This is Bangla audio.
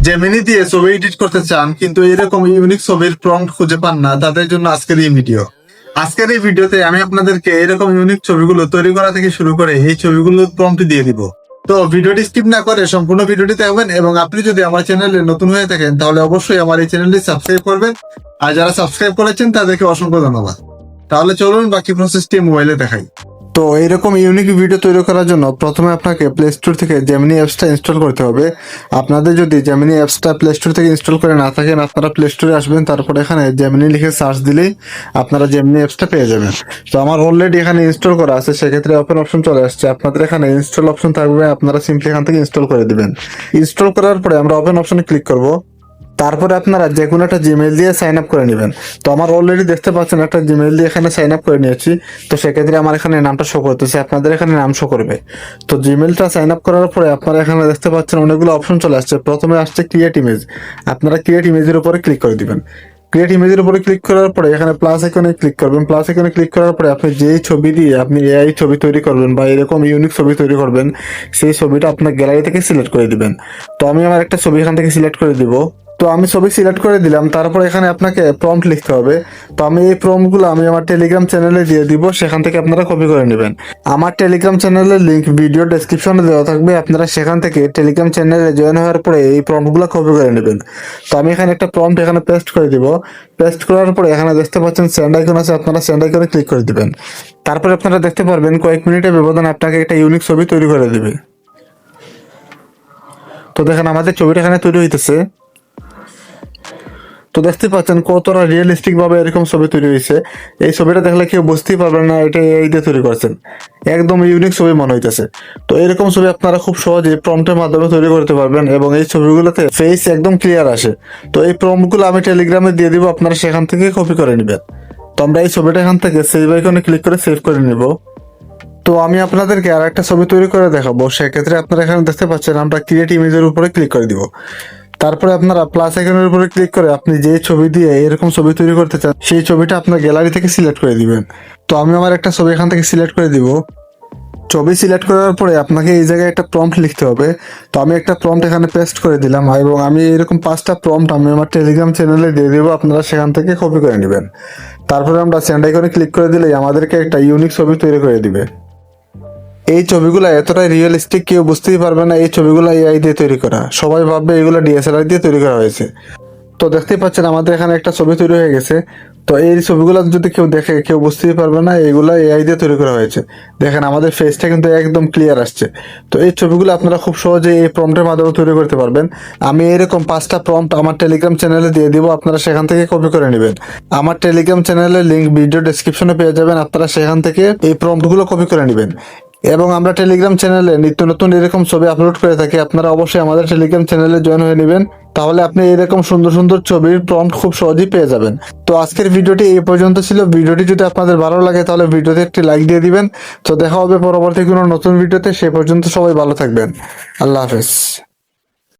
জেমিনি দিয়ে ছবি এডিট করতে চান কিন্তু এরকম ইউনিক ছবির প্রম্পট খুঁজে পান না, তাদের জন্য আজকের এই ভিডিও। আজকের এই ভিডিওতে আমি আপনাদেরকে এরকম ইউনিক ছবিগুলো তৈরি করা থেকে শুরু করে এই ছবিগুলোর প্রম্পট দিয়ে দিব। তো ভিডিওটি স্কিপ না করে সম্পূর্ণ ভিডিওটি দেখবেন, এবং আপনি যদি আমার চ্যানেলে নতুন হয়ে থাকেন তাহলে অবশ্যই আমার এই চ্যানেলটি সাবস্ক্রাইব করবেন। আর যারা সাবস্ক্রাইব করেছেন তাদেরকে অসংখ্য ধন্যবাদ। তাহলে চলুন বাকি প্রসেসটি মোবাইলে দেখাই। তো এইরকম ইউনিক ভিডিও তৈরি করার জন্য প্রথমে আপনাকে প্লে স্টোর থেকে জেমিনি অ্যাপসটা ইনস্টল করতে হবে। আপনাদের যদি জেমিনি অ্যাপসটা প্লে স্টোর থেকে ইনস্টল করে না থাকেন, আপনারা প্লে স্টোরে আসবেন, তারপর এখানে জেমিনি লিখে সার্চ দিলেই আপনারা জেমিনি অ্যাপসটা পেয়ে যাবেন। তো আমার অলরেডি এখানে ইনস্টল করা আছে, সেক্ষেত্রে ওপেন অপশন চলে আসছে। আপনাদের এখানে ইনস্টল অপশন থাকবে, আপনারা সিম্পলি এখান থেকে ইনস্টল করে দিবেন। ইনস্টল করার পরে আমরা ওপেন অপশনে ক্লিক করব। তারপরে আপনারা যে কোনো একটা জিমেইল দিয়ে সাইন আপ করে নেবেন। তো আমার অলরেডি দেখতে পাচ্ছেন একটা জিমেইল দিয়ে এখানে সাইন আপ করে নিয়েছি। তো সেক্ষেত্রে আমার এখানে নামটা শো করতেছে, আপনাদের এখানে নাম শো করবে। তো জিমেইলটা সাইন আপ করার পরে আপনারা এখানে দেখতে পাচ্ছেন অনেকগুলো অপশন চলে আসছে। প্রথমে আসছে ক্রিয়েট ইমেজ, আপনারা ক্রিয়েট ইমেজের উপরে ক্লিক করে দিবেন। ক্রিয়েট ইমেজের উপরে ক্লিক করার পরে এখানে প্লাস আইকনে ক্লিক করবেন। প্লাস আইকনে ক্লিক করার পরে আপনি যেই ছবি দিয়ে আপনি এআই ছবি তৈরি করবেন বা এরকম ইউনিক ছবি তৈরি করবেন, সেই ছবিটা আপনার গ্যালারি থেকে সিলেক্ট করে দিবেন। তো আমি আমার একটা ছবি এখান থেকে সিলেক্ট করে দিব। তো আমি ছবি সিলেক্ট করে দিলাম, তারপর এখানে আপনাকে প্রম্পট লিখতে হবে। তো আমি এই প্রম্পটগুলো আমি আমার টেলিগ্রাম চ্যানেলে দিয়ে দিব, সেখান থেকে আপনারা কপি করে নেবেন। আমার টেলিগ্রাম চ্যানেলের লিংক ভিডিও ডেসক্রিপশনে দেওয়া থাকবে, আপনারা সেখান থেকে টেলিগ্রাম চ্যানেলে জয়েন হওয়ার পরে এই প্রম্পটগুলো কপি করে নেবেন। তো আমি এখানে একটা প্রম্পট এখানে পেস্ট করে দিব। পেস্ট করার পরে এখানে দেখতে পাচ্ছেন সেন্ড আইকন আছে, আপনারা সেন্ড আইকনে ক্লিক করে দিবেন। তারপরে আপনারা দেখতে পারবেন কয়েক মিনিটের ব্যবধানে আপনাকে একটা ইউনিক ছবি তৈরি করে দিবে। তো দেখেন আমাদের ছবিটা এখানে তৈরি হইতেছে। তো দেখতে পাচ্ছেন কতটা রিয়েলিস্টিক ভাবে এরকম ছবি তৈরি হয়েছে। এই ছবিটা দেখলে কেউ বুঝতেই পারবেন না এটা এই দিয়ে তৈরি করছেন, একদম ইউনিক ছবি মনে হইতেছে। তো এরকম ছবি আপনারা খুব সহজে প্রম্পটের মাধ্যমে তৈরি করতে পারবেন, এবং এই ছবিগুলোতে ফেস একদম ক্লিয়ার আসে। তো এই প্রম্পটগুলো আমি টেলিগ্রামে দিয়ে দিব, আপনারা সেখান থেকে কপি করে নেবেন। তো আমরা এই ছবিটা এখান থেকে সেভ আইকনে ক্লিক করে সেভ করে নিব। তো আমি আপনাদেরকে আর একটা ছবি তৈরি করে দেখাবো, সেক্ষেত্রে আপনারা এখানে দেখতে পাচ্ছেন আমরা ক্রিয়েট ইমেজের উপরে ক্লিক করে দিব। তারপরে আপনারা প্লাস আইকনের উপরে ক্লিক করে আপনি যে ছবি দিয়ে এরকম ছবি তৈরি করতে চান সেই ছবিটা আপনার গ্যালারি থেকে সিলেক্ট করে দিবেন। তো আমি আমার একটা ছবি এখান থেকে সিলেক্ট করে দিব। ছবি সিলেক্ট করার পরে আপনাকে এই জায়গায় একটা প্রম্পট লিখতে হবে। তো আমি একটা প্রম্পট এখানে পেস্ট করে দিলাম, এবং আমি এরকম 5টা প্রম্পট আমি আমার টেলিগ্রাম চ্যানেলে দিয়ে দেবো, আপনারা সেখান থেকে কপি করে নেবেন। তারপরে আমরা সেন্ড আইকনে ক্লিক করে দিলেই আমাদেরকে একটা ইউনিক ছবি তৈরি করে দিবে। এই ছবিগুলো এতটাই রিয়েলিস্টিক কেউ বুঝতেই পারবে না এই ছবিগুলো এআই দিয়ে তৈরি করা, সবাই ভাববে এগুলো ডিএসএলআর দিয়ে তৈরি করা হয়েছে। তো দেখতেই পাচ্ছেন আমাদের এখানে একটা ছবি তৈরি হয়ে গেছে। তো এই ছবিগুলো যদি কেউ দেখে কেউ বুঝতেই পারবে না এগুলো এআই দিয়ে তৈরি করা হয়েছে। দেখেন আমাদের ফেসটা কিন্তু একদম ক্লিয়ার আসছে। তো এই ছবিগুলো আপনারা খুব সহজে এই প্রম্পটের মাধ্যমে তৈরি করতে পারবেন। আমি এরকম 5টা প্রম্পট আমার টেলিগ্রাম চ্যানেলে দিয়ে দিব, আপনারা সেখান থেকে কপি করে নেবেন। আমার টেলিগ্রাম চ্যানেলের লিংক ভিডিও ডেসক্রিপশনে পেয়ে যাবেন, আপনারা সেখান থেকে এই প্রম্পটগুলো কপি করে নেবেন। এবং আমরা টেলিগ্রাম চ্যানেলে নিত্য নতুন এরকম ছবি আপলোড করে থাকি, আপনারা অবশ্যই আমাদের টেলিগ্রাম চ্যানেলে জয়েন হয়ে নেবেন, তাহলে আপনি এরকম সুন্দর সুন্দর ছবির প্রম্পট খুব সহজেই পেয়ে যাবেন। তো আজকের ভিডিওটি এই পর্যন্ত ছিল। ভিডিওটি যদি আপনাদের ভালো লাগে তাহলে ভিডিওতে একটি লাইক দিয়ে দিবেন। তো দেখা হবে পরবর্তী কোনো নতুন ভিডিওতে, সে পর্যন্ত সবাই ভালো থাকবেন। আল্লাহ হাফেজ।